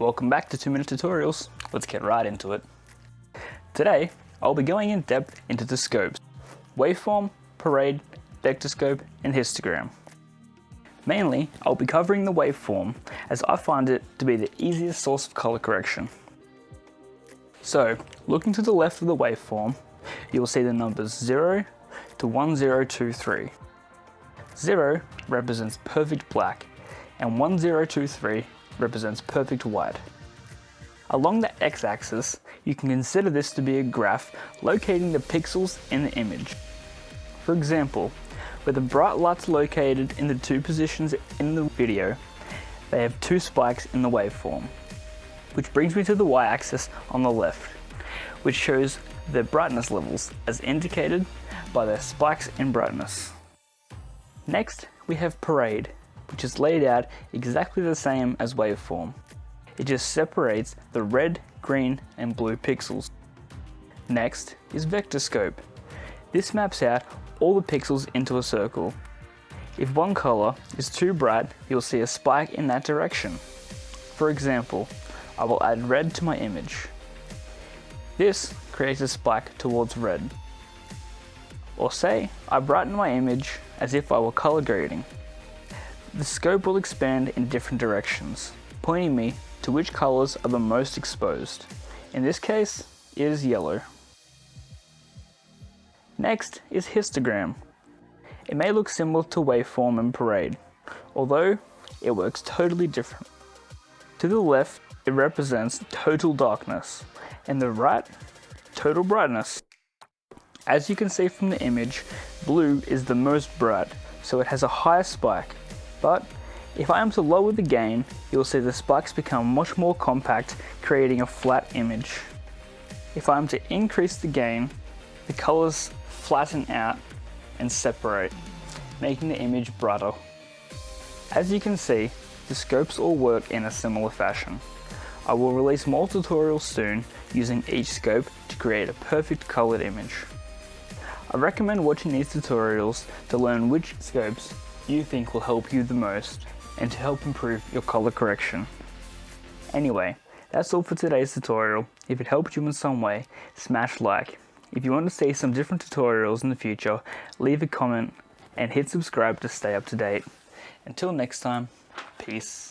Welcome back to 2-Minute Tutorials. Let's get right into it. Today, I'll be going in depth into the scopes: waveform, parade, vector scope, and histogram. Mainly, I'll be covering the waveform as I find it to be the easiest source of color correction. So, looking to the left of the waveform, you will see the numbers 0 to 1023. 0 represents perfect black, and 1023 represents perfect white. Along the x-axis, you can consider this to be a graph locating the pixels in the image. For example, where the bright light's located in the two positions in the video, they have two spikes in the waveform. Which brings me to the y-axis on the left, which shows their brightness levels as indicated by their spikes in brightness. Next, we have parade, which is laid out exactly the same as waveform. It just separates the red, green, and blue pixels. Next is vector scope. This maps out all the pixels into a circle. If one color is too bright, you'll see a spike in that direction. For example, I will add red to my image. This creates a spike towards red. Or say I brighten my image as if I were color grading. The scope will expand in different directions, pointing me to which colors are the most exposed. In this case, it is yellow. Next is histogram. It may look similar to waveform and parade, although it works totally different. To the left, it represents total darkness, and the right, total brightness. As you can see from the image, blue is the most bright, so it has a higher spike. But if I am to lower the gain, you'll see the spikes become much more compact, creating a flat image. If I am to increase the gain, the colors flatten out and separate, making the image brighter. As you can see, the scopes all work in a similar fashion. I will release more tutorials soon using each scope to create a perfect colored image. I recommend watching these tutorials to learn which scopes you think will help you the most and to help improve your color correction. Anyway, that's all for today's tutorial. If it helped you in some way, smash like. If you want to see some different tutorials in the future, leave a comment and hit subscribe to stay up to date. Until next time, peace.